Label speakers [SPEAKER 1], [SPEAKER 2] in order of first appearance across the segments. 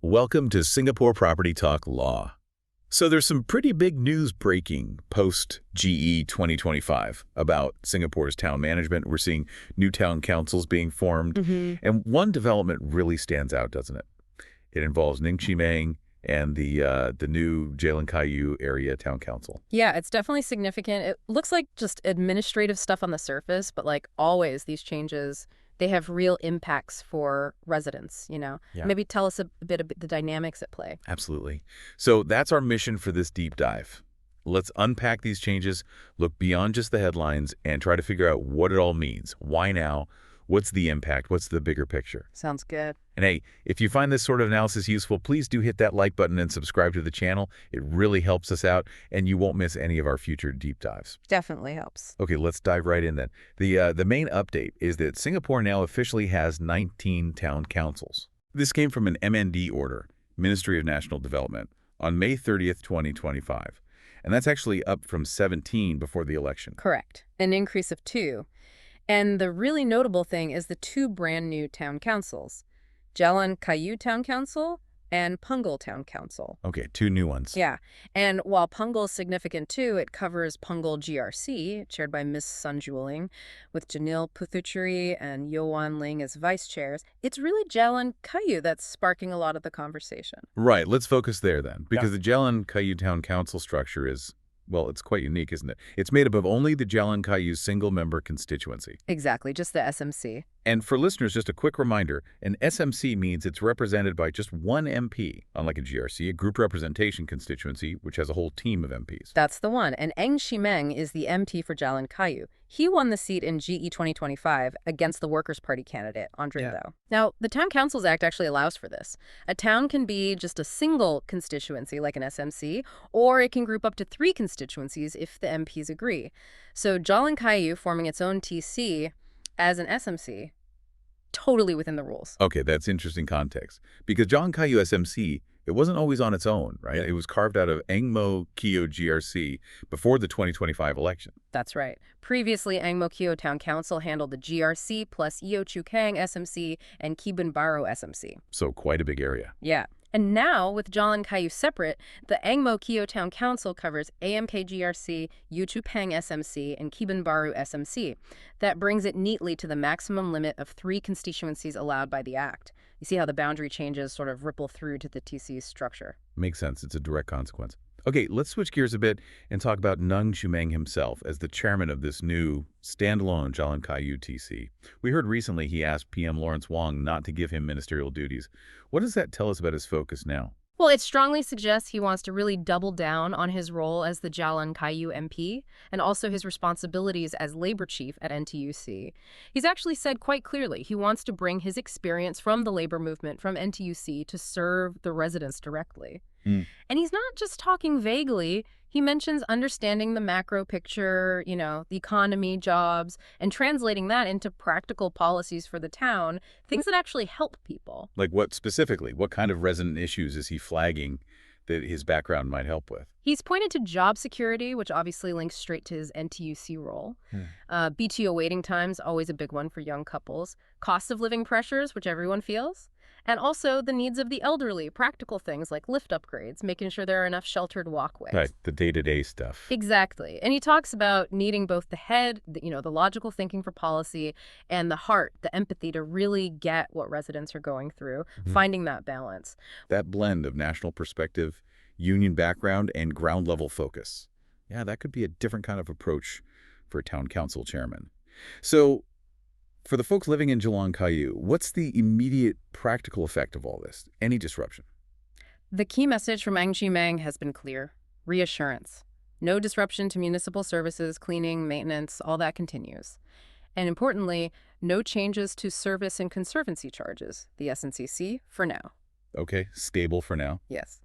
[SPEAKER 1] Welcome to Singapore Property Talk Law. So there's some pretty big news breaking post GE 2025 about Singapore's town management. We're seeing new town councils being formed. And one development really stands out, doesn't it? It involves Ng Chee Meng and the new Jalan Kayu area town council.
[SPEAKER 2] Yeah, it's definitely significant. It looks like just administrative stuff on the surface, but like always, these changes, they have real impacts for residents,
[SPEAKER 1] Yeah.
[SPEAKER 2] Maybe tell us a bit about the dynamics at play.
[SPEAKER 1] Absolutely. So that's our mission for this deep dive. Let's unpack these changes, look beyond just the headlines, and try to figure out what it all means. Why now? What's the impact? What's the bigger picture?
[SPEAKER 2] Sounds good.
[SPEAKER 1] And hey, if you find this sort of analysis useful, please do hit that like button and subscribe to the channel. It really helps us out, and you won't miss any of our future deep dives.
[SPEAKER 2] Definitely helps.
[SPEAKER 1] Okay, let's dive right in then. The main update is that Singapore now officially has 19 town councils. This came from an MND order, Ministry of National Development, on May 30th, 2025. And that's actually up from 17 before the election.
[SPEAKER 2] Correct. An increase of 2. And the really notable thing is the 2 brand new town councils, Jalan Kayu Town Council and Punggol Town Council.
[SPEAKER 1] Okay, 2 new ones.
[SPEAKER 2] Yeah, and while Punggol is significant too, it covers Punggol GRC, chaired by Ms. Sun Juling, with Janil Puthucheary and Yowan Ling as vice chairs. It's really Jalan Kayu that's sparking a lot of the conversation.
[SPEAKER 1] Right, let's focus there then, because the Jalan Kayu Town Council structure is, well, it's quite unique, isn't it? It's made up of only the Jalan Kayu single-member constituency.
[SPEAKER 2] Exactly, just the SMC.
[SPEAKER 1] And for listeners, just a quick reminder, an SMC means it's represented by just one MP, unlike a GRC, a group representation constituency, which has a whole team of MPs.
[SPEAKER 2] That's the one. And Ng Chee Meng is the MP for Jalan Kayu. He won the seat in GE 2025 against the Workers' Party candidate, Andre Tho. Now, the Town Councils Act actually allows for this. A town can be just a single constituency, like an SMC, or it can group up to 3 constituencies if the MPs agree. So Jalan Kayu forming its own TC as an SMC, totally within the rules.
[SPEAKER 1] Okay, that's interesting context. Because Jalan Kayu SMC, it wasn't always on its own, right? It was carved out of Angmo Kio GRC before the 2025 election.
[SPEAKER 2] That's right. Previously, Angmo Kio Town Council handled the GRC plus Eo Chu Kang SMC and Kebun Baru SMC.
[SPEAKER 1] So quite a big area.
[SPEAKER 2] Yeah. And now, with Jalan Kayu separate, the Angmo Kio Town Council covers AMK GRC, Eo Chu Pang SMC, and Kebun Baru SMC. That brings it neatly to the maximum limit of 3 constituencies allowed by the Act. You see how the boundary changes sort of ripple through to the TC's structure.
[SPEAKER 1] Makes sense. It's a direct consequence. Okay, let's switch gears a bit and talk about Ng Chee Meng himself as the chairman of this new standalone Jalan Kayu TC. We heard recently he asked PM Lawrence Wong not to give him ministerial duties. What does that tell us about his focus now?
[SPEAKER 2] Well, it strongly suggests he wants to really double down on his role as the Jalan Kayu MP and also his responsibilities as labor chief at NTUC. He's actually said quite clearly he wants to bring his experience from the labor movement from NTUC to serve the residents directly. And he's not just talking vaguely. He mentions understanding the macro picture, the economy, jobs, and translating that into practical policies for the town, things that actually help people.
[SPEAKER 1] Like what specifically? What kind of resident issues is he flagging that his background might help with?
[SPEAKER 2] He's pointed to job security, which obviously links straight to his NTUC role. BTO waiting times, always a big one for young couples. Cost of living pressures, which everyone feels. And also the needs of the elderly, practical things like lift upgrades, making sure there are enough sheltered walkways.
[SPEAKER 1] Right, the day-to-day stuff.
[SPEAKER 2] Exactly. And he talks about needing both the head, the logical thinking for policy, and the heart, the empathy to really get what residents are going through, finding that balance.
[SPEAKER 1] That blend of national perspective, union background, and ground-level focus. Yeah, that could be a different kind of approach for a town council chairman. So, for the folks living in Jalan Kayu, what's the immediate practical effect of all this? Any disruption?
[SPEAKER 2] The key message from Ng Chee Meng has been clear. Reassurance. No disruption to municipal services, cleaning, maintenance, all that continues. And importantly, no changes to service and conservancy charges, the SNCC, for now.
[SPEAKER 1] Okay, stable for now.
[SPEAKER 2] Yes.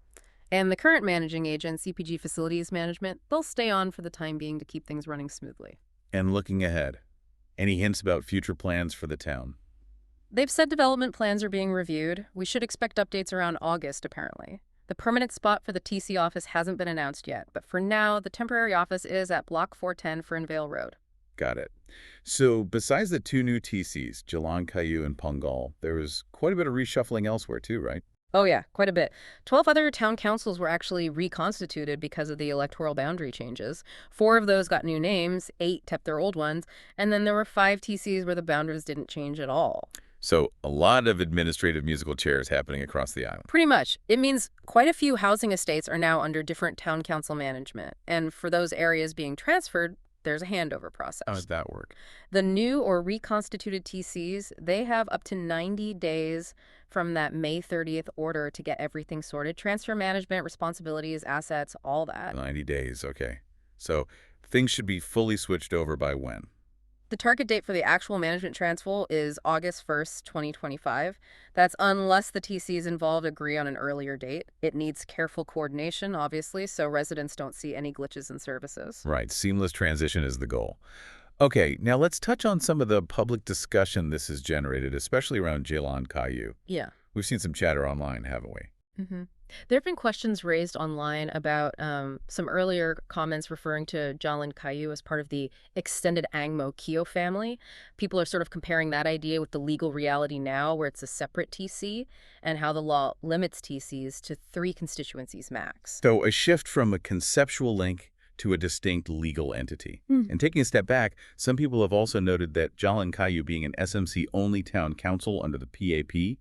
[SPEAKER 2] And the current managing agent, CPG Facilities Management, they'll stay on for the time being to keep things running smoothly.
[SPEAKER 1] And looking ahead, any hints about future plans for the town?
[SPEAKER 2] They've said development plans are being reviewed. We should expect updates around August, apparently. The permanent spot for the TC office hasn't been announced yet, but for now, the temporary office is at Block 410 Fernvale Road.
[SPEAKER 1] Got it. So besides the 2 new TCs, Jalan Kayu and Punggol, there was quite a bit of reshuffling elsewhere too, right?
[SPEAKER 2] Oh, yeah, quite a bit. 12 other town councils were actually reconstituted because of the electoral boundary changes. Four of those got new names, eight kept their old ones, and then there were five TCs where the boundaries didn't change at all.
[SPEAKER 1] So a lot of administrative musical chairs happening across the island.
[SPEAKER 2] Pretty much. It means quite a few housing estates are now under different town council management. And for those areas being transferred, there's a handover
[SPEAKER 1] How does
[SPEAKER 2] process.
[SPEAKER 1] that work?
[SPEAKER 2] The new or reconstituted TCs, they have up to 90 days from that May 30th order to get everything sorted. Transfer management, responsibilities, assets, all that.
[SPEAKER 1] 90 days, okay. So things should be fully switched over by when?
[SPEAKER 2] The target date for the actual management transfer is August 1st, 2025. That's unless the TCs involved agree on an earlier date. It needs careful coordination, obviously, so residents don't see any glitches in services.
[SPEAKER 1] Right, seamless transition is the goal. Okay, now let's touch on some of the public discussion this has generated, especially around Jalan Kayu.
[SPEAKER 2] Yeah.
[SPEAKER 1] We've seen some chatter online, haven't we?
[SPEAKER 2] There have been questions raised online about some earlier comments referring to Jalan Kayu as part of the extended Angmo Kyo family. People are sort of comparing that idea with the legal reality now, where it's a separate TC, and how the law limits TCs to 3 constituencies max.
[SPEAKER 1] So a shift from a conceptual link to a distinct legal entity. And taking a step back, some people have also noted that Jalan Kayu being an SMC-only town council under the PAP,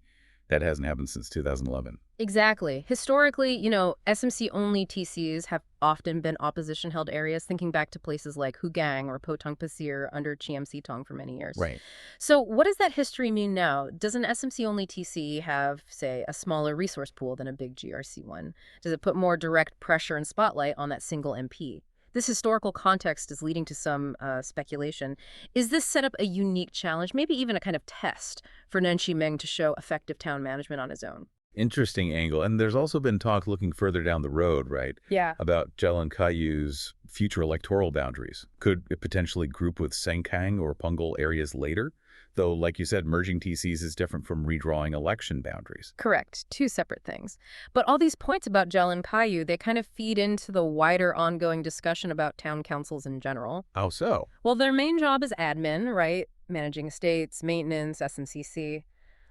[SPEAKER 1] that hasn't happened since 2011.
[SPEAKER 2] Exactly. Historically, SMC-only TCs have often been opposition-held areas, thinking back to places like Hugang or Potong Pasir under GMC Tong for many years.
[SPEAKER 1] Right.
[SPEAKER 2] So what does that history mean now? Does an SMC-only TC have, say, a smaller resource pool than a big GRC one? Does it put more direct pressure and spotlight on that single MP? This historical context is leading to some speculation. Is this setup a unique challenge, maybe even a kind of test for Ng Chee Meng to show effective town management on his own?
[SPEAKER 1] Interesting angle. And there's also been talk looking further down the road, right,
[SPEAKER 2] Yeah.
[SPEAKER 1] about Jalan Kayu's future electoral boundaries. Could it potentially group with Sengkang or Punggol areas later? Though, like you said, merging TCs is different from redrawing election boundaries.
[SPEAKER 2] Correct. Two separate things. But all these points about Jalan Kayu, they kind of feed into the wider ongoing discussion about town councils in general.
[SPEAKER 1] How so?
[SPEAKER 2] Well, their main job is admin, right? Managing estates, maintenance, SMCC.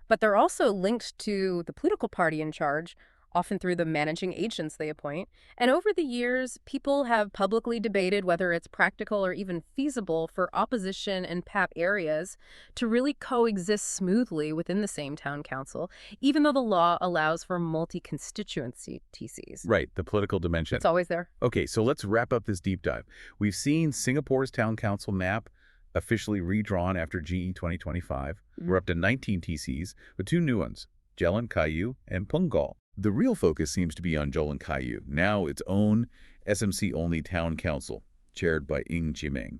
[SPEAKER 2] But they're also linked to the political party in charge, often through the managing agents they appoint. And over the years, people have publicly debated whether it's practical or even feasible for opposition and PAP areas to really coexist smoothly within the same town council, even though the law allows for multi-constituency TCs.
[SPEAKER 1] Right, the political dimension.
[SPEAKER 2] It's always there.
[SPEAKER 1] Okay, so let's wrap up this deep dive. We've seen Singapore's town council map officially redrawn after GE 2025. We're up to 19 TCs, with 2 new ones, Jalan Kayu and Punggol. The real focus seems to be on Jalan Kayu, now its own SMC-only town council, chaired by Ng Chee Meng.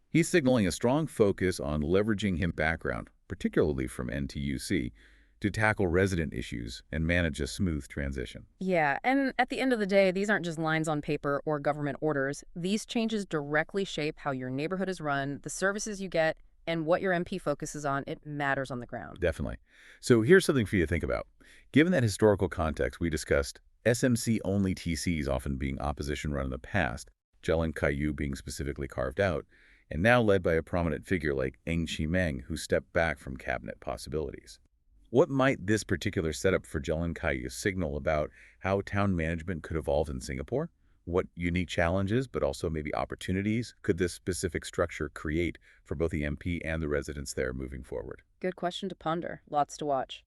[SPEAKER 1] He's signaling a strong focus on leveraging his background, particularly from NTUC, to tackle resident issues and manage a smooth transition.
[SPEAKER 2] Yeah, and at the end of the day, these aren't just lines on paper or government orders. These changes directly shape how your neighborhood is run, the services you get, and what your MP focuses on. It matters on the ground.
[SPEAKER 1] Definitely. So here's something for you to think about. Given that historical context we discussed, SMC-only TCs often being opposition run in the past, Jalan Kayu being specifically carved out, and now led by a prominent figure like Ng Chee Meng, who stepped back from cabinet possibilities. What might this particular setup for Jalan Kayu signal about how town management could evolve in Singapore? What unique challenges, but also maybe opportunities, could this specific structure create for both the MP and the residents there moving forward?
[SPEAKER 2] Good question to ponder. Lots to watch.